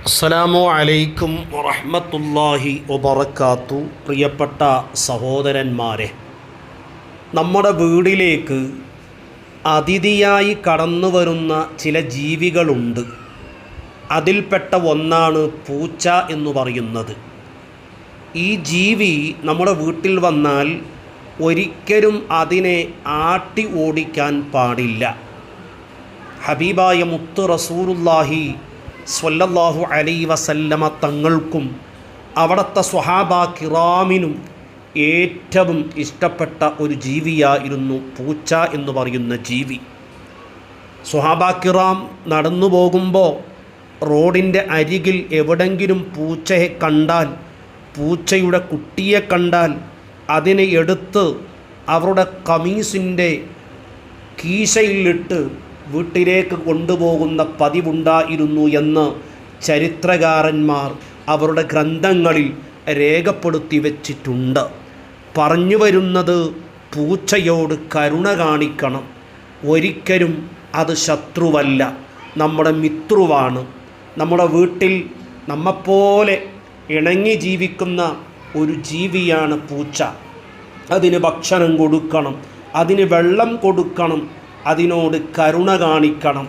അസ്സലാമു അലൈക്കും വറഹ്മത്തുള്ളാഹി വബറകാത്തു. പ്രിയപ്പെട്ട സഹോദരന്മാരെ, നമ്മുടെ വീട്ടിലേക്ക് അതിഥിയായി കടന്നു വരുന്ന ചില ജീവികളുണ്ട്. അതിൽപ്പെട്ട ഒന്നാണ് പൂച്ച എന്ന് പറയുന്നത്. ഈ ജീവി നമ്മുടെ വീട്ടിൽ വന്നാൽ ഒരിക്കലും അതിനെ ആട്ടി ഓടിക്കാൻ പാടില്ല. ഹബീബായ മുത്ത് റസൂലുള്ളാഹി സ്വല്ലല്ലാഹു അലൈഹി വസല്ലമ തങ്ങൾക്കും അവിടുത്തെ സ്വഹാബാ കിറാമിനും ഏറ്റവും ഇഷ്ടപ്പെട്ട ഒരു ജീവിയായിരുന്നു പൂച്ച എന്ന് പറയുന്ന ജീവി. സ്വഹാബാ കിറാം നടന്നു പോകുമ്പോൾ റോഡിൻ്റെ അരികിൽ എവിടെങ്കിലും പൂച്ചയെ കണ്ടാൽ, പൂച്ചയുടെ കുട്ടിയെ കണ്ടാൽ അതിനെ എടുത്ത് അവരുടെ കമീസിൻ്റെ കീശയിലിട്ട് വീട്ടിലേക്ക് കൊണ്ടുപോകുന്ന പതിവുണ്ടായിരുന്നു എന്ന് ചരിത്രകാരന്മാർ അവരുടെ ഗ്രന്ഥങ്ങളിൽ രേഖപ്പെടുത്തി വച്ചിട്ടുണ്ട്. പറഞ്ഞു വരുന്നത്, പൂച്ചയോട് കരുണ കാണിക്കണം. ഒരിക്കലും അത് ശത്രുവല്ല, നമ്മുടെ മിത്രുവാണ്. നമ്മുടെ വീട്ടിൽ നമ്മെപ്പോലെ ഇണങ്ങി ജീവിക്കുന്ന ഒരു ജീവിയാണ് പൂച്ച. അതിന് ഭക്ഷണം കൊടുക്കണം, അതിന് വെള്ളം കൊടുക്കണം, അതിനോട് കരുണ കാണിക്കണം.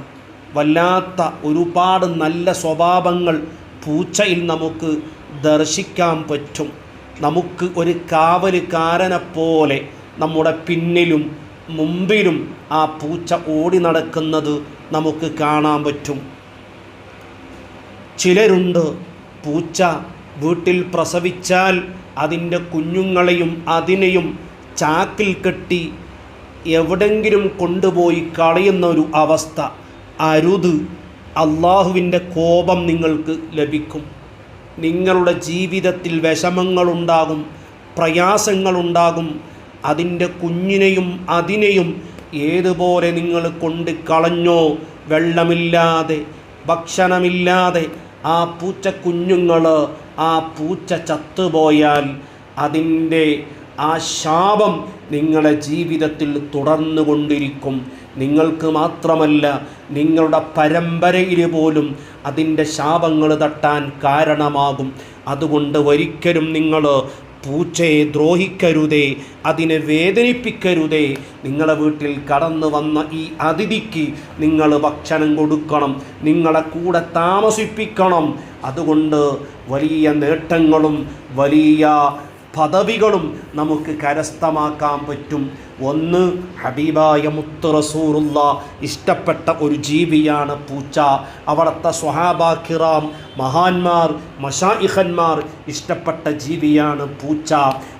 വല്ലാത്ത ഒരുപാട് നല്ല സ്വഭാവങ്ങൾ പൂച്ചയിൽ നമുക്ക് ദർശിക്കാൻ പറ്റും. നമുക്ക് ഒരു കാവലുകാരനെപ്പോലെ നമ്മുടെ പിന്നിലും മുമ്പിലും ആ പൂച്ച ഓടി നടക്കുന്നത് നമുക്ക് കാണാൻ പറ്റും. ചിലരുണ്ട്, പൂച്ച വീട്ടിൽ പ്രസവിച്ചാൽ അതിൻ്റെ കുഞ്ഞുങ്ങളെയും അതിനെയും ചാക്കിൽ കെട്ടി എവിടെങ്കിലും കൊണ്ടുപോയി കളയുന്ന ഒരു അവസ്ഥ. അരുത്. അള്ളാഹുവിൻ്റെ കോപം നിങ്ങൾക്ക് ലഭിക്കും. നിങ്ങളുടെ ജീവിതത്തിൽ വിഷമങ്ങളുണ്ടാകും, പ്രയാസങ്ങളുണ്ടാകും. അതിൻ്റെ കുഞ്ഞിനെയും അതിനെയും ഏതുപോലെ നിങ്ങൾ കൊണ്ട് കളഞ്ഞോ, വെള്ളമില്ലാതെ ഭക്ഷണമില്ലാതെ ആ പൂച്ച കുഞ്ഞുങ്ങൾ, ആ പൂച്ച ചത്തുപോയാൽ അതിൻ്റെ ആ ശാപം നിങ്ങളുടെ ജീവിതത്തിൽ തുടർന്നു കൊണ്ടിരിക്കും. നിങ്ങൾക്ക് മാത്രമല്ല, നിങ്ങളുടെ പരമ്പരയിൽ പോലും അതിൻ്റെ ശാപങ്ങൾ തട്ടാൻ കാരണമാകും. അതുകൊണ്ട് ഒരിക്കലും നിങ്ങൾ പൂച്ചയെ ദ്രോഹിക്കരുതേ, അതിനെ വേദനിപ്പിക്കരുതേ. നിങ്ങളുടെ വീട്ടിൽ കടന്നു വന്ന ഈ അതിഥിക്ക് നിങ്ങൾ ഭക്ഷണം കൊടുക്കണം, നിങ്ങളെ കൂടെ താമസിപ്പിക്കണം. അതുകൊണ്ട് വലിയ നേട്ടങ്ങളും വലിയ പദവികളും നമുക്ക് കരസ്ഥമാക്കാൻ പറ്റും. ഒന്ന്, ഹബീബായ മുത്ത് റസൂലുള്ളാഹി ഇഷ്ടപ്പെട്ട ഒരു ജീവിയാണ് പൂച്ച. അവിടുത്തെ സ്വഹാബാ കിറാം, മഹാന്മാർ, മശായിഖന്മാർ ഇഷ്ടപ്പെട്ട ജീവിയാണ് പൂച്ച.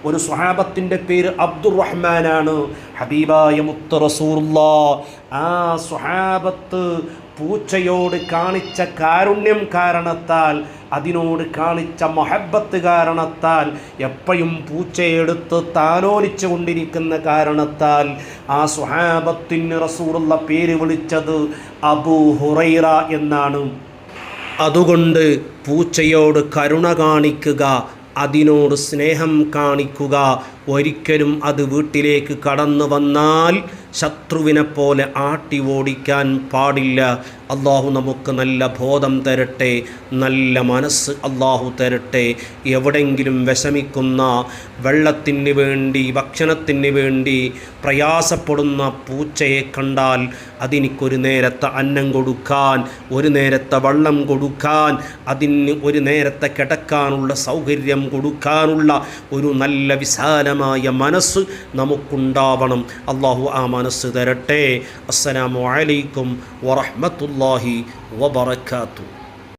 ഒരു സ്വഹാബത്തിൻ്റെ പേര് അബ്ദുറഹ്മാനാണ്. ഹബീബായ മുത്ത് റസൂലുള്ളാഹി ആ സ്വഹാബത്ത് പൂച്ചയോട് കാണിച്ച കാരുണ്യം കാരണത്താൽ, അതിനോട് കാണിച്ച മഹബത്ത് കാരണത്താൽ, എപ്പോഴും പൂച്ചയെടുത്ത് താലോലിച്ചു കൊണ്ടിരിക്കുന്ന കാരണത്താൽ ആ സ്വഹാബത്തിന് റസൂലുള്ള പേര് വിളിച്ചത് അബൂ ഹുറൈറ എന്നാണ്. അതുകൊണ്ട് പൂച്ചയോട് കരുണ കാണിക്കുക, അതിനോട് സ്നേഹം കാണിക്കുക. ഒരിക്കലും അത് വീട്ടിലേക്ക് കടന്നു വന്നാൽ ശത്രുവിനെ പോലെ ആട്ടി ഓടിക്കാൻ പാടില്ല. അള്ളാഹു നമുക്ക് നല്ല ബോധം തരട്ടെ, നല്ല മനസ്സ് അള്ളാഹു തരട്ടെ. എവിടെയെങ്കിലും വിഷമിക്കുന്ന, വെള്ളത്തിന് വേണ്ടി ഭക്ഷണത്തിന് വേണ്ടി പ്രയാസപ്പെടുന്ന പൂച്ചയെ കണ്ടാൽ അതിനൊരു നേരത്തെ അന്നം കൊടുക്കാൻ, ഒരു നേരത്തെ വെള്ളം കൊടുക്കാൻ, അതിന് ഒരു നേരത്തെ കിടക്കാനുള്ള സൗകര്യം കൊടുക്കാനുള്ള ഒരു നല്ല വിശാലമായ മനസ്സ് നമുക്കുണ്ടാവണം. അള്ളാഹു ആ മനസ്സ് തരട്ടെ. അസ്സലാമു അലൈക്കും വറഹ്മത്തുള്ളാഹി വബറകാതുഹു.